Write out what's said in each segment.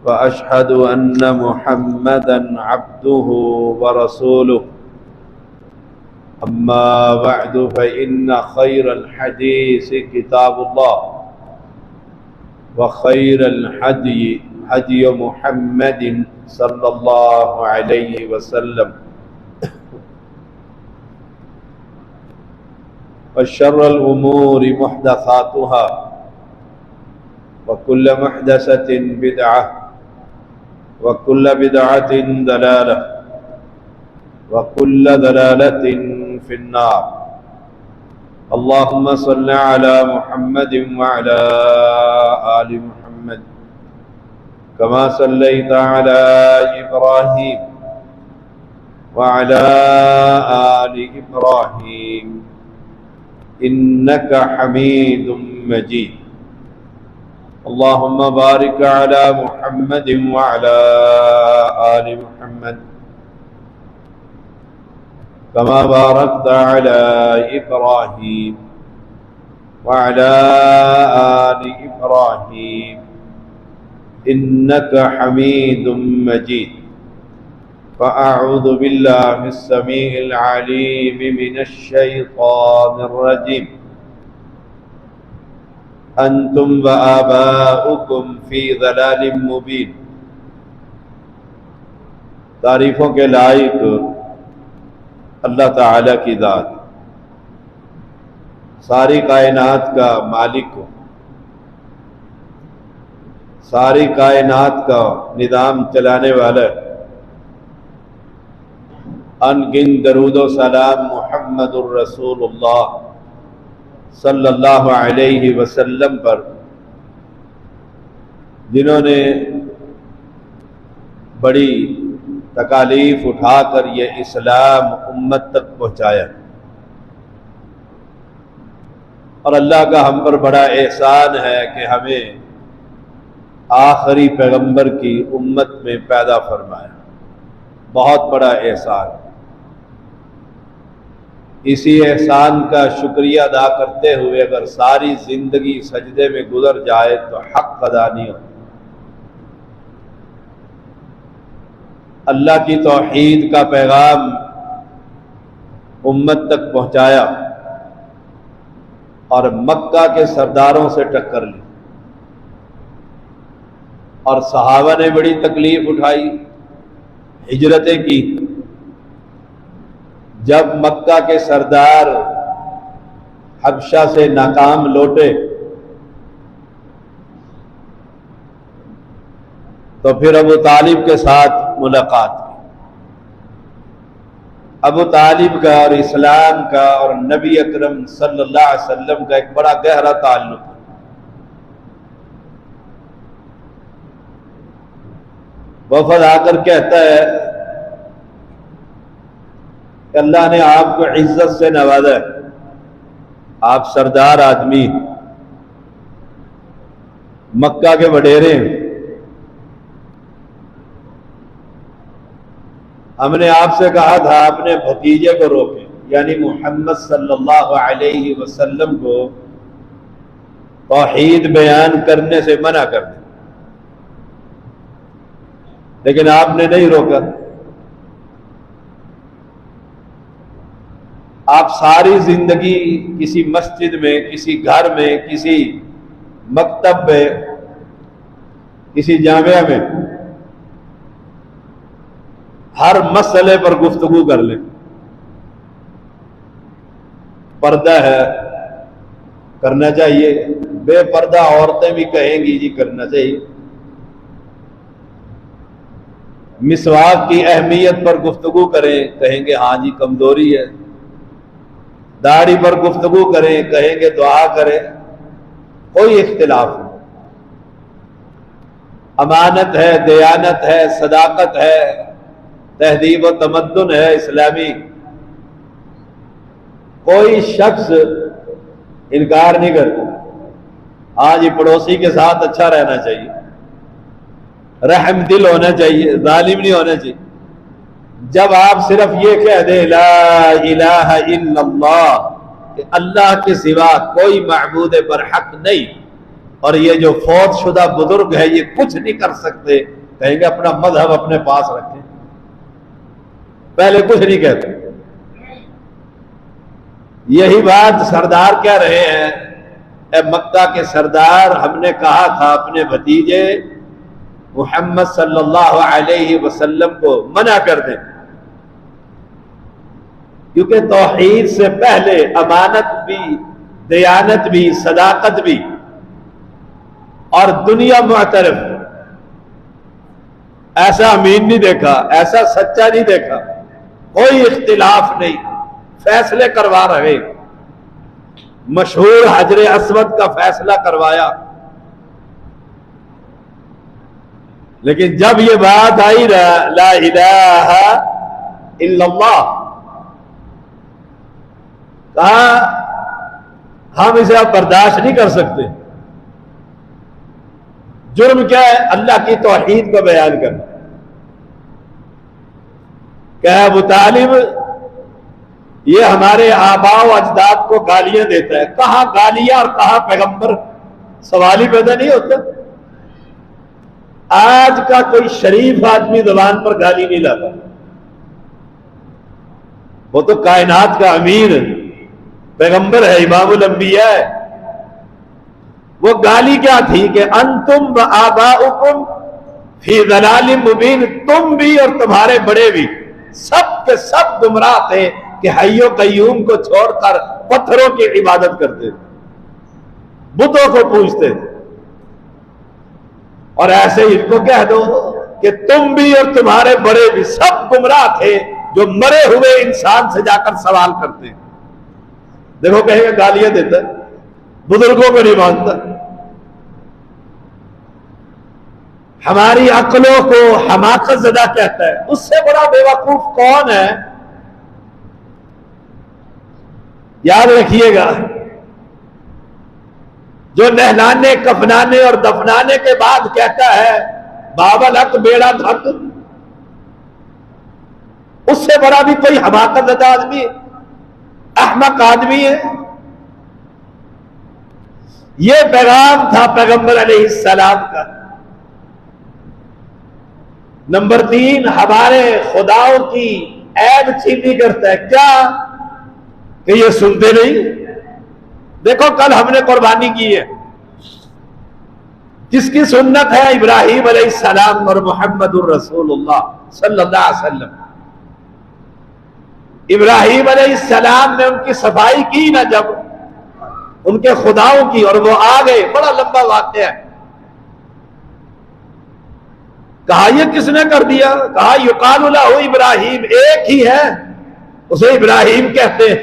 وأشهد أن محمدا عبده ورسوله أما بعد فإن خير الحديث كتاب الله وخير الهدي هدي محمد صلى الله عليه وسلم وشر الأمور محدثاتها وكل محدثة بدعة وكل بدعة ضلالة وكل ضلالة في النار اللهم صل على محمد وعلى آل محمد كما صليت على إبراهيم وعلى آل إبراهيم إنك حميد مجيد اللهم بارك على محمد وعلى آل محمد كما باركت على إبراهيم وعلى آل إبراهيم إنك حميد مجيد فأعوذ بالله السميع العليم من الشيطان الرجيم أنتم وآباؤكم في ضلال مبين تعریفوں کے لائق اللہ تعالیٰ کی ذات ساری کائنات کا مالک ہو، ساری کائنات کا نظام چلانے والا، ان گن درود و سلام محمد الرسول اللہ صلی اللہ علیہ وسلم پر، جنہوں نے بڑی تکالیف اٹھا کر یہ اسلام امت تک پہنچایا، اور اللہ کا ہم پر بڑا احسان ہے کہ ہمیں آخری پیغمبر کی امت میں پیدا فرمایا، بہت بڑا احسان۔ اسی احسان کا شکریہ ادا کرتے ہوئے اگر ساری زندگی سجدے میں گزر جائے تو حق ادا نہیں ہوتا۔ اللہ کی توحید کا پیغام امت تک پہنچایا اور مکہ کے سرداروں سے ٹکر لی، اور صحابہ نے بڑی تکلیف اٹھائی، ہجرتیں کی۔ جب مکہ کے سردار حبشہ سے ناکام لوٹے تو پھر ابو طالب کے ساتھ ملاقات کی۔ ابو طالب کا اور اسلام کا اور نبی اکرم صلی اللہ علیہ وسلم کا ایک بڑا گہرا تعلق ہے۔ وفد آ کر کہتا ہے کہ اللہ نے آپ کو عزت سے نوازا ہے، آپ سردار آدمی، مکہ کے وڈیرے ہیں، ہم نے آپ سے کہا تھا اپنے بھتیجے کو روکیں، یعنی محمد صلی اللہ علیہ وسلم کو توحید بیان کرنے سے منع کر دیں، لیکن آپ نے نہیں روکا۔ آپ ساری زندگی کسی مسجد میں، کسی گھر میں، کسی مکتب میں، کسی جامعہ میں ہر مسئلے پر گفتگو کر لیں، پردہ ہے کرنا چاہیے، بے پردہ عورتیں بھی کہیں گی جی کرنا چاہیے، مسواک کی اہمیت پر گفتگو کریں، کہیں گے ہاں جی کمزوری ہے، داڑھی پر گفتگو کریں، کہیں گے دعا کریں، کوئی اختلاف نہیں۔ امانت ہے، دیانت ہے، صداقت ہے، تہذیب و تمدن ہے اسلامی، کوئی شخص انکار نہیں کرتا۔ ہاں جی پڑوسی کے ساتھ اچھا رہنا چاہیے، رحم دل ہونا چاہیے، ظالم نہیں ہونا چاہیے۔ جب آپ صرف یہ کہہ دیں لا الہ الا اللہ کہ اللہ کے سوا کوئی معبود برحق نہیں، اور یہ جو فوت شدہ بزرگ ہے یہ کچھ نہیں کر سکتے، کہیں گے اپنا مذہب اپنے پاس رکھیں، پہلے کچھ نہیں کہتے۔ یہی بات سردار کہہ رہے ہیں، اے مکہ کے سردار، ہم نے کہا تھا اپنے بھتیجے محمد صلی اللہ علیہ وسلم کو منع کر دیں، کیونکہ توحید سے پہلے امانت بھی، دیانت بھی، صداقت بھی، اور دنیا معترف، ایسا امین نہیں دیکھا، ایسا سچا نہیں دیکھا، کوئی اختلاف نہیں، فیصلے کروا رہے، مشہور حجر اسود کا فیصلہ کروایا۔ لیکن جب یہ بات آئی لا الہ الا اللہ، کہا ہم اسے اب برداشت نہیں کر سکتے۔ جرم کیا ہے؟ اللہ کی توحید کو بیان کرنا۔ کہ ابو طالب یہ ہمارے آباء و اجداد کو گالیاں دیتا ہے، کہاں گالیاں اور کہاں پیغمبر، سوال ہی پیدا نہیں ہوتا۔ آج کا کوئی شریف آدمی زبان پر گالی نہیں لاتا، وہ تو کائنات کا امیر پیغمبر ہے، امام الانبیاء ہے۔ وہ گالی کیا تھی کہ انتم و آباؤکم فی ضلال مبین، تم بھی اور تمہارے بڑے بھی سب کے سب گمراہ تھے کہ حی و قیوم کو چھوڑ کر پتھروں کی عبادت کرتے تھے، بتوں کو پوجتے تھے۔ اور ایسے ان کو کہہ دو کہ تم بھی اور تمہارے بڑے بھی سب گمراہ تھے جو مرے ہوئے انسان سے جا کر سوال کرتے ہیں۔ دیکھو کہیں گے گالیاں دیتا ہے، بزرگوں کو نہیں مانتا۔ ہماری عقلوں کو حماقت زدہ کہتا ہے، اس سے بڑا بے وقوف کون ہے؟ یاد رکھیے گا، جو نہلانے کفنانے اور دفنانے کے بعد کہتا ہے بابا لک بیڑا دھک، اس سے بڑا بھی کوئی حماقت زدہ آدمی، احمق آدمی ہے۔ یہ پیغام تھا پیغمبر علیہ السلام کا۔ نمبر 3، ہمارے خداؤں کی عیب چینی کرتا ہے، کیا کہ یہ سنتے نہیں۔ دیکھو کل ہم نے قربانی کی ہے، جس کی سنت ہے ابراہیم علیہ السلام اور محمد الرسول اللہ صلی اللہ علیہ وسلم۔ ابراہیم علیہ السلام نے ان کی صفائی کی نا جب ان کے خداؤں کی، اور وہ آ گئے، بڑا لمبا واقعہ ہے۔ کہا یہ کس نے کر دیا؟ کہا یقال لہ ابراہیم، ایک ہی ہے اسے ابراہیم کہتے ہیں۔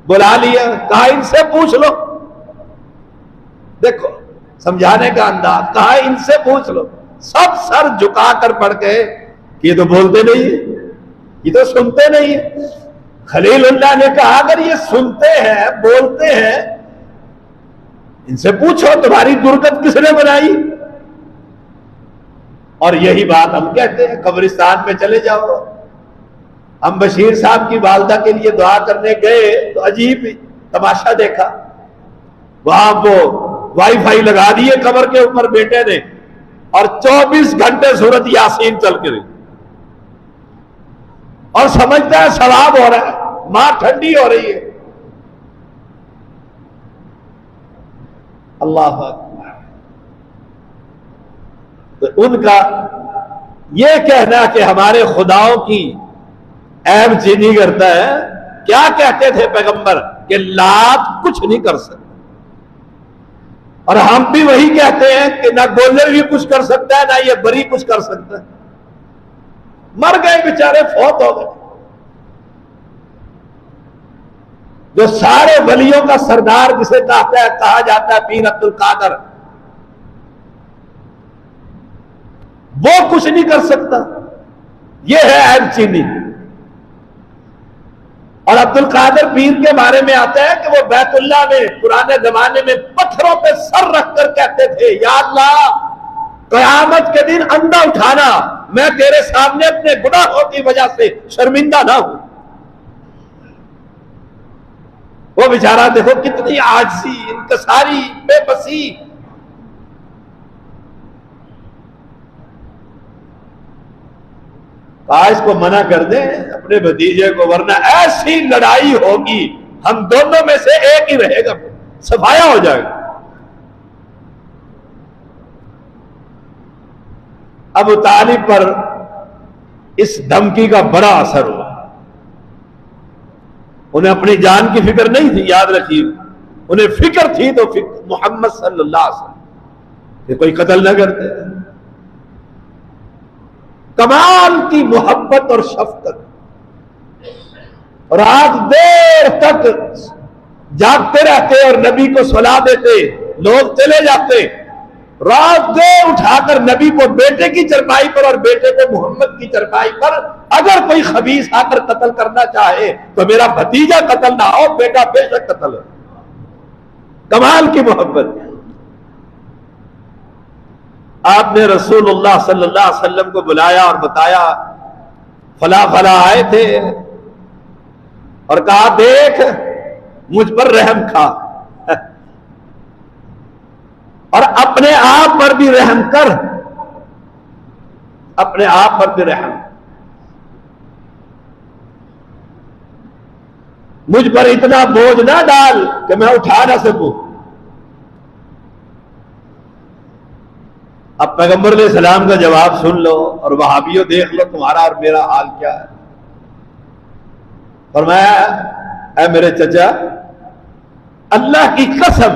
بلا لیا، کہا ان سے پوچھ لو۔ دیکھو سمجھانے کا انداز، کہا ان سے پوچھ لو۔ سب سر جھکا کر پڑھ کے کہ یہ تو بولتے نہیں ہیں، یہ تو سنتے نہیں ہیں۔ خلیل اللہ نے کہا اگر یہ سنتے ہیں بولتے ہیں، ان سے پوچھو تمہاری درگت کس نے بنائی؟ اور یہی بات ہم کہتے ہیں، قبرستان میں چلے جاؤ۔ ہم بشیر صاحب کی والدہ کے لیے دعا کرنے گئے تو عجیب تماشا دیکھا، وہاں وہ وائی فائی لگا دیے قبر کے اوپر بیٹے نے، اور 24 گھنٹے سورت یاسین چل کے رہی، اور سمجھتا ہے ثواب ہو رہا ہے، ماں ٹھنڈی ہو رہی ہے۔ اللہ اکبر۔ تو ان کا یہ کہنا کہ ہمارے خداؤں کی عیب چینی کرتا ہے، کیا کہتے تھے پیغمبر کہ لات کچھ نہیں کر سکتا، اور ہم بھی وہی کہتے ہیں کہ نہ گولر بھی کچھ کر سکتا ہے، نہ یہ بری کچھ کر سکتا ہے۔ مر گئے بیچارے، فوت ہو گئے۔ جو سارے ولیوں کا سردار جسے کہا جاتا ہے پیر عبد القادر، وہ کچھ نہیں کر سکتا، یہ ہے عیب چینی۔ اور عبد القادر پیر کے بارے میں آتا ہے کہ وہ بیت اللہ میں پرانے زمانے میں پتھروں پہ سر رکھ کر کہتے تھے یا اللہ قیامت کے دن اندھا اٹھانا، میں تیرے سامنے اپنے گناہوں کی وجہ سے شرمندہ نہ ہوں۔ وہ بیچارہ دیکھو کتنی عاجزی، انکساری، بے بسی، کہا اس کو منع کر دیں اپنے بھتیجے کو، ورنہ ایسی لڑائی ہوگی ہم دونوں میں سے ایک ہی رہے گا، صفایا ہو جائے گا۔ ابو طالب پر اس دھمکی کا بڑا اثر ہوا، انہیں اپنی جان کی فکر نہیں تھی، یاد رکھیے، انہیں فکر تھی تو محمد صلی اللہ علیہ وسلم کہ کوئی قتل نہ کرتے۔ کمال کی محبت اور شفقت، رات دیر تک جاگتے رہتے اور نبی کو سلا دیتے، لوگ چلے جاتے، رات دیر اٹھا کر نبی کو بیٹے کی چرپائی پر اور بیٹے کو محمد کی چرپائی پر، اگر کوئی خبیث آ کر قتل کرنا چاہے تو میرا بھتیجا قتل نہ ہو، بیٹا بے شک قتل ہو۔ کمال کی محبت۔ آپ نے رسول اللہ صلی اللہ علیہ وسلم کو بلایا اور بتایا فلاں فلاں آئے تھے اور کہا دیکھ مجھ پر رحم کھا اور اپنے آپ پر بھی رحم کر، اپنے آپ پر بھی رحم، مجھ پر اتنا بوجھ نہ ڈال کہ میں اٹھا نہ سکوں۔ اب پیغمبر علیہ السلام کا جواب سن لو اور وہابیوں دیکھ لو تمہارا اور میرا حال کیا ہے۔ فرمایا اے میرے چچا، اللہ کی قسم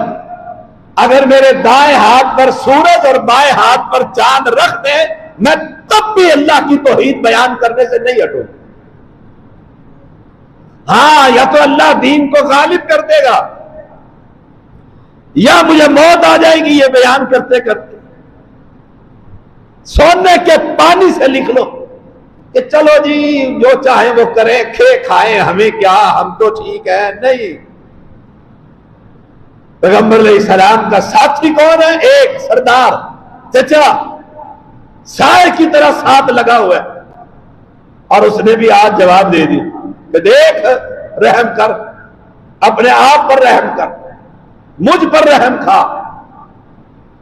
اگر میرے دائیں ہاتھ پر سورج اور بائیں ہاتھ پر چاند رکھ دے میں تب بھی اللہ کی توحید بیان کرنے سے نہیں ہٹوں۔ ہاں یا تو اللہ دین کو غالب کر دے گا یا مجھے موت آ جائے گی یہ بیان کرتے کرتے۔ سونے کے پانی سے لکھ لو کہ چلو جی جو چاہیں وہ کریں، کھائیں، ہمیں کیا، ہم تو ٹھیک ہے۔ نہیں، پیغمبر علیہ السلام کا ساتھی کون ہے؟ ایک سردار چچا سائے کی طرح ساتھ لگا ہوا ہے، اور اس نے بھی آج جواب دے دی کہ دیکھ رحم کر، اپنے آپ پر رحم کر، مجھ پر رحم کھا۔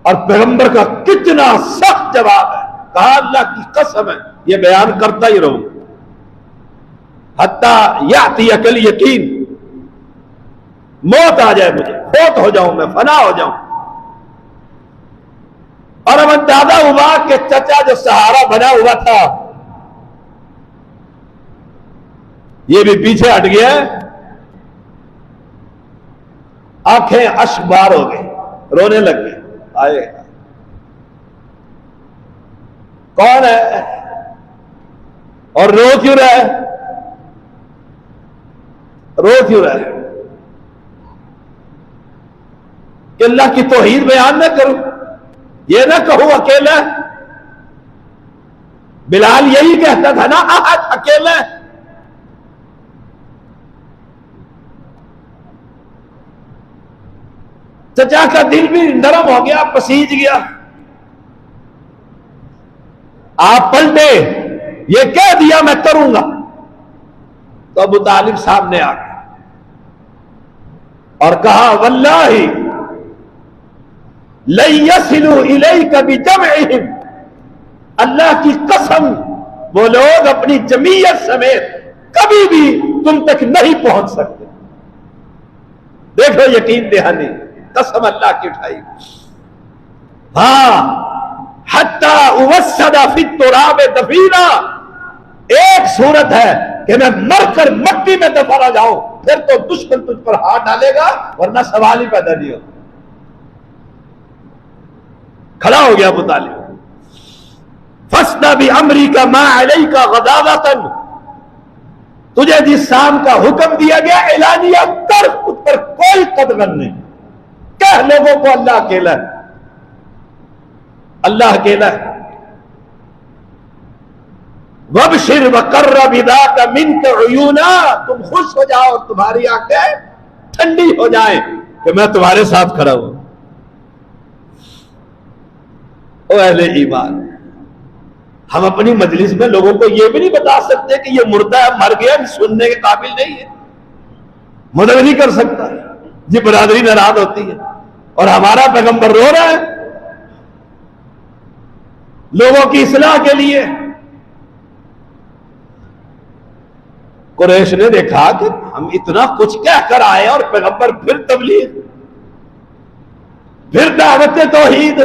اور پیغمبر کا کتنا سخت جواب ہے، کہا اللہ کی قسم ہے یہ بیان کرتا ہی رہوں حتی یاتی عقل یقین، موت آ جائے مجھے، فوت ہو جاؤں میں، فنا ہو جاؤں۔ اور اب اندازہ ہوا کہ چچا جو سہارا بنا ہوا تھا یہ بھی پیچھے ہٹ گیا، آنکھیں اشک بار ہو گئی، رونے لگ گئے۔ آئے کون ہے اور رو کیوں رہا ہے؟ رو کیوں رہا ہے کہ اللہ کی توحید بیان نہ کروں، یہ نہ کہوں اکیلا۔ بلال یہی کہتا تھا نا، احد اکیلا۔ چچا کا دل بھی نرم ہو گیا، پسیج گیا۔ آپ پلٹے، یہ کہہ دیا میں کروں گا، تو ابو طالب سامنے آ گیا اور کہا واللہ لن يصلوا الیک بجمعہم، اللہ کی قسم وہ لوگ اپنی جمعیت سمیت کبھی بھی تم تک نہیں پہنچ سکتے۔ دیکھو یقین دہانی، قسم اللہ کی اٹھائی۔ ہاں حتی اوسد فی التراب دفینا، ایک صورت ہے کہ میں مر کر مٹی میں دفن ہو جاؤں، پھر تو دشمن تجھ پر ہاتھ ڈالے گا، ورنہ سوال ہی پیدا نہیں ہوگا۔ کھڑا ہو گیا ابو طالب، فاصدع بامرک ما علیک غضاضۃ، تجھے جس شام کا حکم دیا گیا اعلانیہ کر، اس پر کوئی قدغن نہیں، کہہ لوگوں کو اللہ اکیلا ہے، اللہ اکیلا ہے۔ وابشر وقر بذاک منک عیونا، تم خوش ہو جاؤ اور تمہاری آنکھیں ٹھنڈی ہو جائیں کہ میں تمہارے ساتھ کھڑا ہوں۔ او اہل ایمان، ہم اپنی مجلس میں لوگوں کو یہ بھی نہیں بتا سکتے کہ یہ مردہ ہے، مر گیا، سننے کے قابل نہیں ہے، مدد نہیں کر سکتا، یہ برادری ناراض ہوتی ہے، اور ہمارا پیغمبر رو رہا ہے لوگوں کی اصلاح کے لیے۔ قریش نے دیکھا کہ ہم اتنا کچھ کہہ کر آئے اور پیغمبر پھر تبلیغ، پھر دعوت توحید،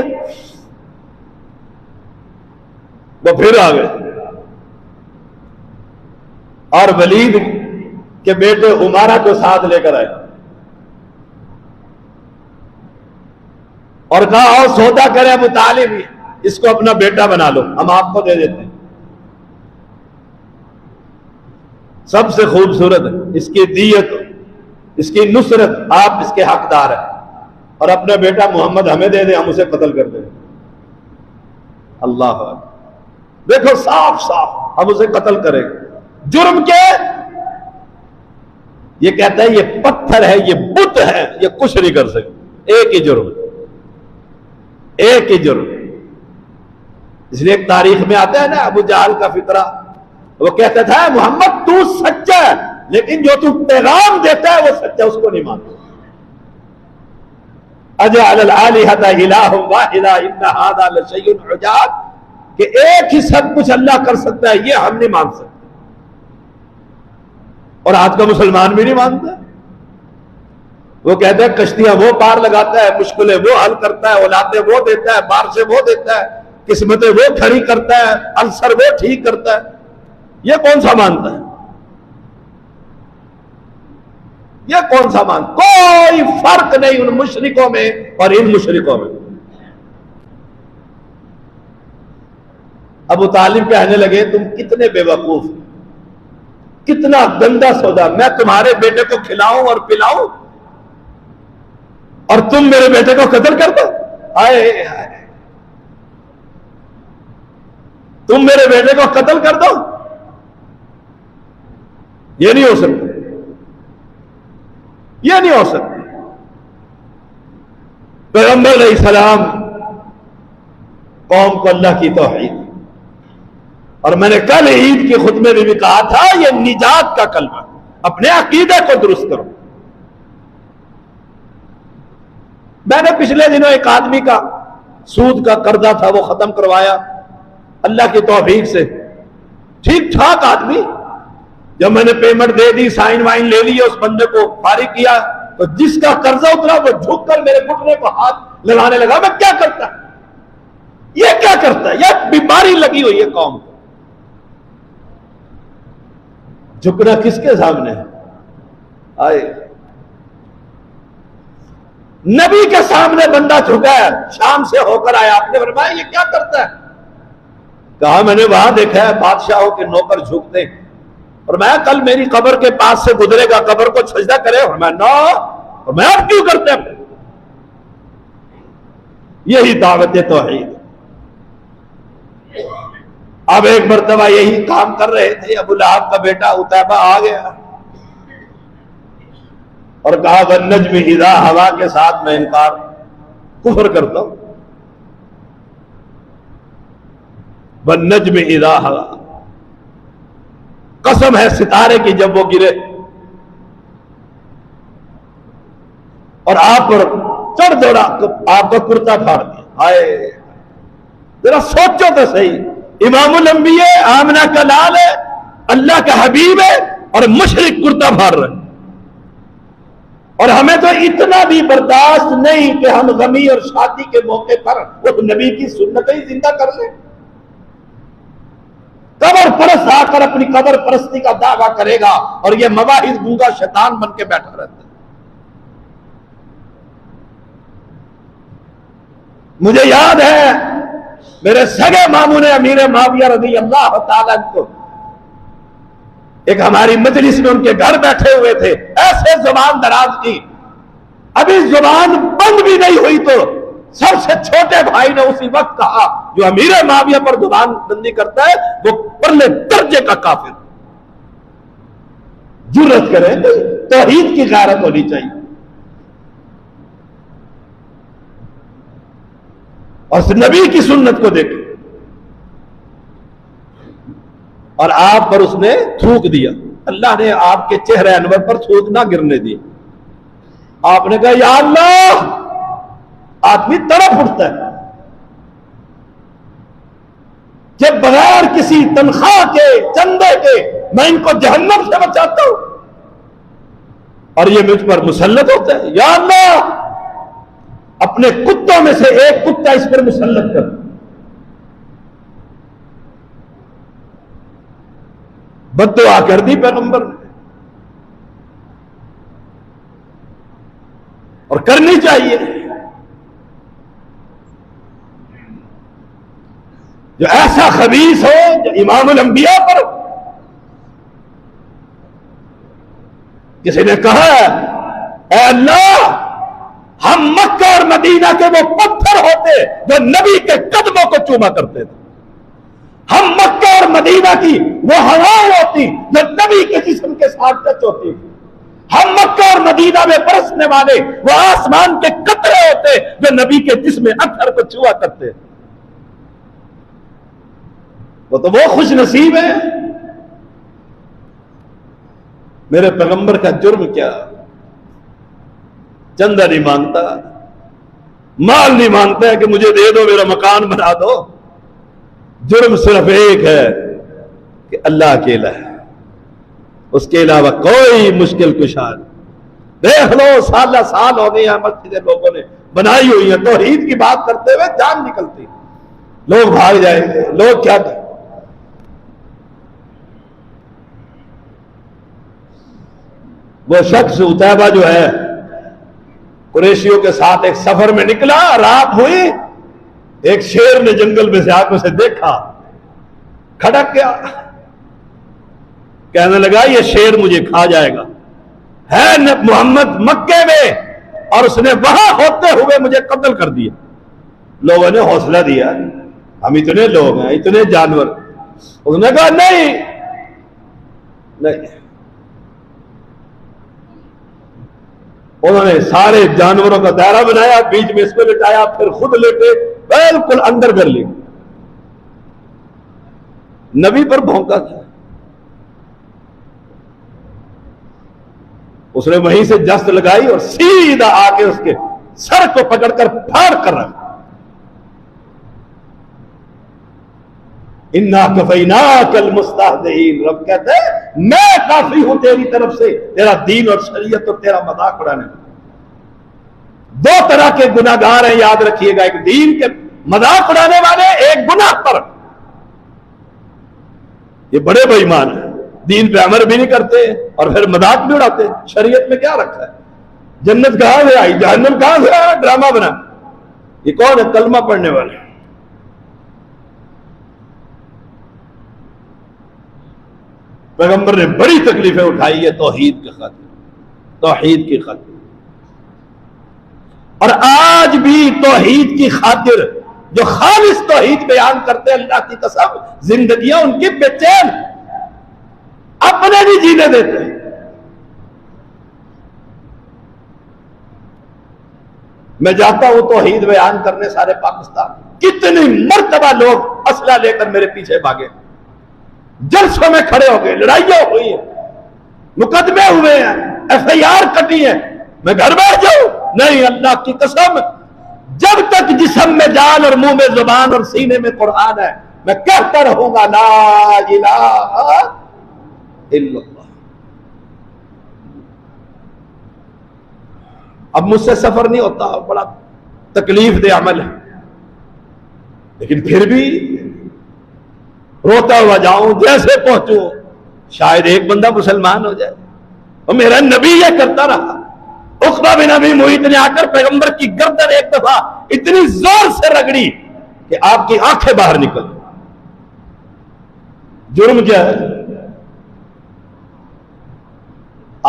وہ پھر آ گئے اور ولید کے بیٹے عمارہ کو ساتھ لے کر آئے اور کہا اور سودا کرے ابو طالب، اس کو اپنا بیٹا بنا لو، ہم آپ کو دے دیتے ہیں، سب سے خوبصورت اس کی دیت، اس کی نصرت، آپ اس کے حقدار ہیں، اور اپنا بیٹا محمد ہمیں دے دیں، ہم اسے قتل کر دیں۔ اللہ اکبر، دیکھو صاف صاف ہم اسے قتل کریں، جرم کے یہ کہتا ہے یہ پتھر ہے، یہ بت ہے، یہ کچھ نہیں کر سکتے، ایک ہی جرم، ایک ہی جرم۔ اس لیے ایک تاریخ میں آتا ہے نا ابو جہل کا فقرہ، وہ کہتا تھا محمد تو سچا ہے لیکن جو تو پیغام دیتا ہے وہ سچا، اس کو نہیں مانتا۔ اجعل الآلہۃ الہ واحدہ ان ھذا لشیء عجاب، کہ ایک ہی سب کچھ اللہ کر سکتا ہے، یہ ہم نہیں مان سکتے، اور آج کا مسلمان بھی نہیں مانتا۔ وہ کہتا ہے کشتیاں وہ پار لگاتا ہے، مشکلیں وہ حل کرتا ہے، اولادیں وہ دیتا ہے، بارشیں وہ دیتا ہے، قسمتیں وہ کھڑی کرتا ہے، السر وہ ٹھیک کرتا ہے، یہ کون سا مانتا ہے؟ یہ کون سا مانتا؟ کوئی فرق نہیں ان مشرکوں میں اور ان مشرکوں میں۔ ابو طالب کہنے لگے تم کتنے بے وقوف، کتنا گندا سودا، میں تمہارے بیٹے کو کھلاؤں اور پلاؤں اور تم میرے بیٹے کو قتل کر دو؟ آئے تم میرے بیٹے کو قتل کر دو، یہ نہیں ہو سکتا، یہ نہیں ہو سکتا۔ پیغمبر علیہ السلام قوم کو اللہ کی توحید، اور میں نے کل عید کے خطبے میں بھی کہا تھا یہ نجات کا کلمہ، اپنے عقیدے کو درست کرو۔ میں نے پچھلے دنوں ایک آدمی کا سود کا قرضہ تھا وہ ختم کروایا اللہ کی توفیق سے، ٹھیک ٹھاک آدمی، جب میں نے پیمنٹ دے دی، سائن وائن لے لیے، اس بندے کو فارغ کیا، تو جس کا قرضہ اترا وہ جھک کر میرے گھٹنے کو ہاتھ لگانے لگا، میں کیا کرتا ہے، یہ کیا کرتا ہے، یہ بیماری لگی ہوئی ہے قوم کو۔ جھکنا کس کے سامنے ہے؟ آئے نبی کے سامنے بندہ جھکا ہے، شام سے ہو کر آیا، آپ نے فرمایا یہ کیا کرتا ہے؟ کہا میں نے وہاں دیکھا ہے بادشاہوں کے نوکر جھکتے ہیں۔ فرمایا کل میری قبر کے پاس سے گزرے گا، قبر کو سجدہ کرے؟ فرمایا نو۔ فرمایا آپ کیوں کرتے ہیں؟ یہی دعوت توحید۔ اب ایک مرتبہ یہی کام کر رہے تھے، ابو لہب کا بیٹا عتیبہ آ گیا اور کہا والنجم اذا ہوا کے ساتھ میں انکار کفر کرتا ہوں، والنجم اذا ہوا، قسم ہے ستارے کی جب وہ گرے اور آپ پر چڑھ دوڑا، آپ کا کرتا پھاڑ دیا۔ ہائے ذرا سوچو تو صحیح، امام الانبیاء آمنہ کا لال ہے، اللہ کا حبیب ہے، اور مشرک کرتا پھاڑ رہے، اور ہمیں تو اتنا بھی برداشت نہیں کہ ہم غمی اور شادی کے موقع پر اس نبی کی سنتیں ہی زندہ کر لیں۔ قبر پرست آ کر اپنی قبر پرستی کا دعویٰ کرے گا اور یہ مواحد گونگا شیطان بن کے بیٹھا رہتا ہے۔ مجھے یاد ہے میرے سگے ماموں نے امیر معاویہ رضی اللہ تعالیٰ کو ایک ہماری مجلس میں ان کے گھر بیٹھے ہوئے تھے، ایسے زبان دراز کی، ابھی زبان بند بھی نہیں ہوئی تو سب سے چھوٹے بھائی نے اسی وقت کہا جو امیر معاویہ پر زبان بندی کرتا ہے وہ پرلے درجے کا کافر، جرأت کرے توحید کی غیرت ہونی چاہیے۔ اور نبی کی سنت کو دیکھیں، اور آپ پر اس نے تھوک دیا، اللہ نے آپ کے چہرے انور پر تھوک نہ گرنے دیا۔ آپ نے کہا یا اللہ، آدمی تڑپ اٹھتا ہے کہ بغیر کسی تنخواہ کے، چندے کے میں ان کو جہنم سے بچاتا ہوں اور یہ مجھ پر مسلط ہوتا ہے. یا اللہ اپنے کتوں میں سے ایک کتا اس پر مسلط کر. بد دعا کر دی پیغمبر نے, اور کرنی چاہیے. جو ایسا خبیث ہو جو امام الانبیاء پر. کسی نے کہا اے اللہ ہم مکہ اور مدینہ کے وہ پتھر ہوتے جو نبی کے قدموں کو چوما کرتے تھے, ہم مکہ اور مدینہ کی وہ ہوائیں ہوتی جو نبی کے جسم کے ساتھ ٹچ ہوتی, ہم مکہ اور مدینہ میں برسنے والے وہ آسمان کے قطرے ہوتے جو نبی کے جسم اطہر کو چھوا کرتے. وہ تو وہ خوش نصیب ہے. میرے پیغمبر کا جرم کیا؟ چندہ نہیں مانگتا, مال نہیں مانگتا ہے کہ مجھے دے دو, میرا مکان بنا دو. جرم صرف ایک ہے کہ اللہ اکیلا ہے, اس کے علاوہ کوئی مشکل کشا نہیں. دیکھ لو سالہ سال ہو گئی مسجدیں لوگوں نے بنائی ہوئی ہیں, توحید کی بات کرتے ہوئے جان نکلتی, لوگ بھاگ جائیں گے. لوگ کیا کریں؟ وہ شخص عتیبہ جو ہے قریشیوں کے ساتھ ایک سفر میں نکلا, رات ہوئی, ایک شیر نے جنگل میں سے آ کے اسے دیکھا, کھڑک گیا, کہنے لگا یہ شیر مجھے کھا جائے گا. ہے محمد مکے میں اور اس نے وہاں ہوتے ہوئے مجھے قتل کر دیا. لوگوں نے حوصلہ دیا, ہم اتنے لوگ ہیں, اتنے جانور. اس نے کہا نہیں نہیں. انہوں نے سارے جانوروں کا دائرہ بنایا, بیچ میں اس کو لٹایا, پھر خود لیٹے, بالکل اندر کر لی. نبی پر بھونکا تھا, اس نے وہیں سے جست لگائی اور سیدھا آ کے اس کے سر کو پکڑ کر پھاڑ کر رکھا. انا کفیناک المستہزئین. رب کہتے ہیں میں کافی ہوں تیری طرف سے تیرا دین اور شریعت اور تیرا مذاق اڑانے. دو طرح کے گناہگار ہیں, یاد رکھیے گا, ایک دین کے مذاق اڑانے والے, ایک گناہ پر. یہ بڑے بے ایمان ہیں, دین پہ عمل بھی نہیں کرتے اور پھر مذاق بھی اڑاتے. شریعت میں کیا رکھا ہے؟ جنت کہاں سے آئی, جہنم کہاں سے آیا, ڈرامہ بنا. یہ کون ہے؟ کلمہ پڑھنے والے. پیغمبر نے بڑی تکلیفیں اٹھائی ہے توحید کی خاطر, توحید کی خاطر. اور آج بھی توحید کی خاطر جو خالص توحید بیان کرتے ہیں, اللہ کی قسم زندگیاں ان کی بے چین, اپنے بھی جینے دیتے ہیں. میں جاتا ہوں توحید بیان کرنے سارے پاکستان, کتنی مرتبہ لوگ اسلحہ لے کر میرے پیچھے بھاگے, جلسوں میں کھڑے ہو گئے, لڑائیاں ہوئی ہیں, مقدمے ہوئے ہیں, ایف آئی آر کٹی ہے. میں گھر بیٹھ جاؤں؟ نہیں, اللہ کی قسم جب تک جسم میں جان اور منہ میں زبان اور سینے میں قرآن ہے میں کہتا رہوں گا لا الہ الا اللہ. اب مجھ سے سفر نہیں ہوتا, بڑا تکلیف دہ عمل ہے, لیکن پھر بھی روتا ہوا جاؤں, جیسے پہنچوں شاید ایک بندہ مسلمان ہو جائے. اور میرا نبی یہ کرتا رہا. عقبہ بن ابی معیط نے آ کر پیغمبر کی گردن ایک دفعہ اتنی زور سے رگڑی کہ آپ کی آنکھیں باہر نکل. جرم کیا ہے؟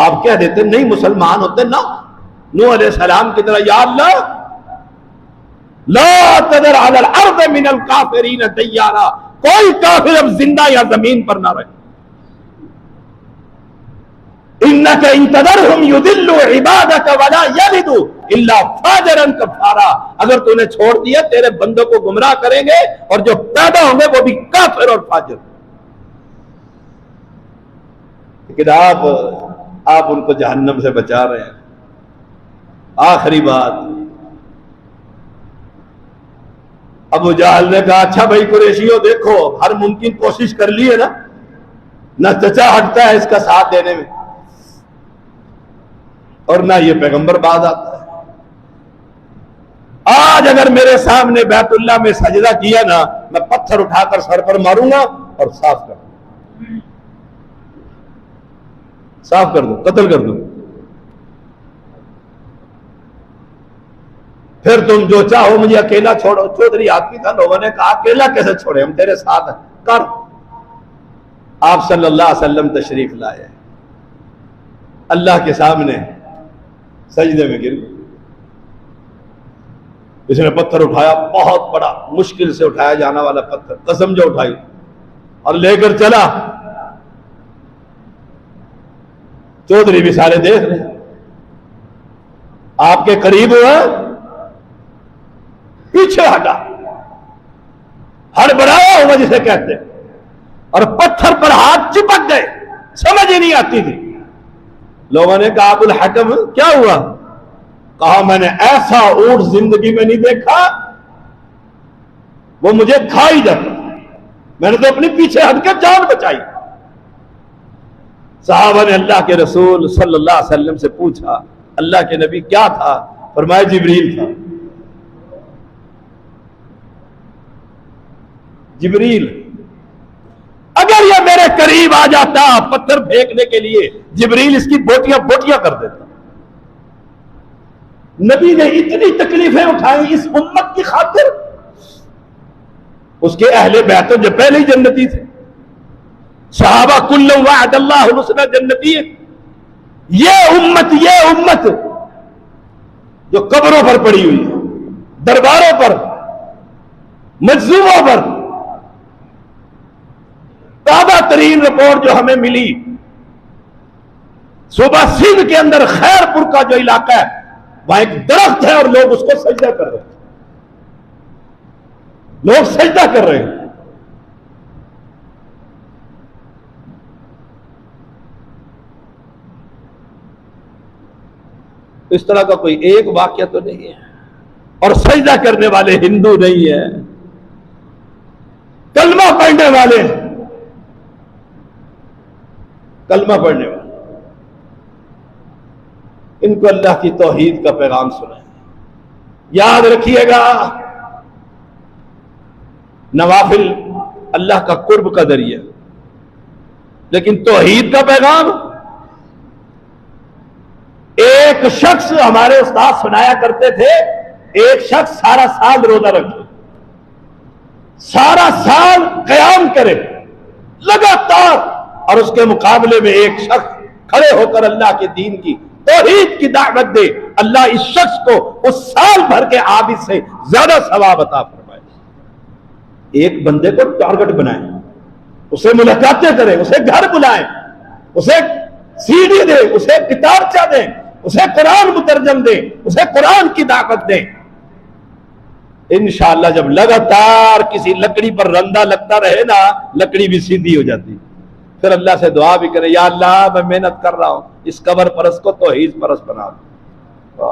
آپ کہہ دیتے نہیں مسلمان ہوتے نا, نوح علیہ السلام کی طرح, یا اللہ لا تذر علی الارض من الکافرین دیارا, کوئی کافر اب زندہ یا زمین پر نہ رہے. انک ان تذرہم یضلوا عبادک ولا یلدوا الا فاجرا کفارا, اگر تو نے چھوڑ دیا تیرے بندوں کو گمراہ کریں گے اور جو پیدا ہوں گے وہ بھی کافر اور فاجر. لیکن آپ ان کو جہنم سے بچا رہے ہیں. آخری بات, ابو جہل نے کہا اچھا بھائی قریشیوں دیکھو ہر ممکن کوشش کر لی ہے نا, نہ چچا ہٹتا ہے اس کا ساتھ دینے میں، اور نہ یہ پیغمبر بعد آتا ہے۔ آج اگر میرے سامنے بیت اللہ میں سجدہ کیا نا، میں پتھر اٹھا کر سر پر ماروں گا اور صاف کر دوں، صاف کر دوں، قتل کر دوں۔ پھر تم جو چاہو مجھے اکیلا چھوڑو۔ چودھری آدمی تھا، لوگوں نے کہا اکیلا کیسے چھوڑے، ہم تیرے ساتھ ہیں، کر۔ آپ صلی اللہ علیہ وسلم تشریف لائے، اللہ کے سامنے سجدے میں گر گئے۔ اس نے پتھر اٹھایا، بہت بڑا مشکل سے اٹھایا جانا والا پتھر، قسم جو اٹھائی اور لے کر چلا۔ چودھری بھی سارے دیکھ رہے، آپ کے قریب ہوا، پیچھے ہٹا، ہڑبڑایا ہوا جسے کہتے، اور پتھر پر ہاتھ چپک گئے، سمجھ ہی نہیں آتی تھی۔ لوگوں نے کہا ابو الحکم کیا ہوا؟ کہا میں نے ایسا اونٹ زندگی میں نہیں دیکھا، وہ مجھے کھا ہی جاتا، میں نے تو اپنی پیچھے ہٹ کے جان بچائی۔ صحابہ نے اللہ کے رسول صلی اللہ علیہ وسلم سے پوچھا اللہ کے نبی کیا تھا؟ فرمایا جبریل تھا۔ جبریل اگر یہ میرے قریب آ جاتا پتھر پھینکنے کے لیے، جبریل اس کی بوٹیاں بوٹیاں کر دیتا۔ نبی نے اتنی تکلیفیں اٹھائی اس امت کی خاطر، اس کے اہل بیت جو پہلے ہی جنتی تھے، صحابہ کل وعد اللہ الحسنی جنتی ہے، یہ امت جو قبروں پر پڑی ہوئی ہے، درباروں پر، مجزوموں پر۔ تازہ ترین رپورٹ جو ہمیں ملی، صوبہ سندھ کے اندر خیر پور کا جو علاقہ ہے، وہاں ایک درخت ہے اور لوگ اس کو سجدہ کر رہے ہیں، لوگ سجدہ کر رہے ہیں۔ اس طرح کا کوئی ایک واقعہ تو نہیں ہے، اور سجدہ کرنے والے ہندو نہیں ہیں، کلمہ پڑھنے والے، کلمہ پڑھنے والے، ان کو اللہ کی توحید کا پیغام سنائیں۔ یاد رکھیے گا نوافل اللہ کا قرب کا ذریعہ، لیکن توحید کا پیغام، ایک شخص، ہمارے استاد سنایا کرتے تھے، ایک شخص سارا سال روزہ رکھے، سارا سال قیام کرے لگاتار، اور اس کے مقابلے میں ایک شخص کھڑے ہو کر اللہ کے دین کی توحید کی دعوت دے، اللہ اس شخص کو اس سال بھر کے عابد سے زیادہ ثواب عطا فرمائے۔ ایک بندے کو ٹارگٹ بنائیں، اسے ملاقاتیں کریں، اسے گھر بلائیں، اسے سی ڈی دیں، اسے کتابچہ دیں، اسے قرآن مترجم دیں، اسے قرآن کی دعوت دیں۔ انشاءاللہ جب لگاتار کسی لکڑی پر رندہ لگتا رہے نا، لکڑی بھی سیدھی ہو جاتی، پھر اللہ سے دعا بھی کرے، یا اللہ میں محنت کر رہا ہوں، اس قبر پرست کو توحید پرست بنا دو۔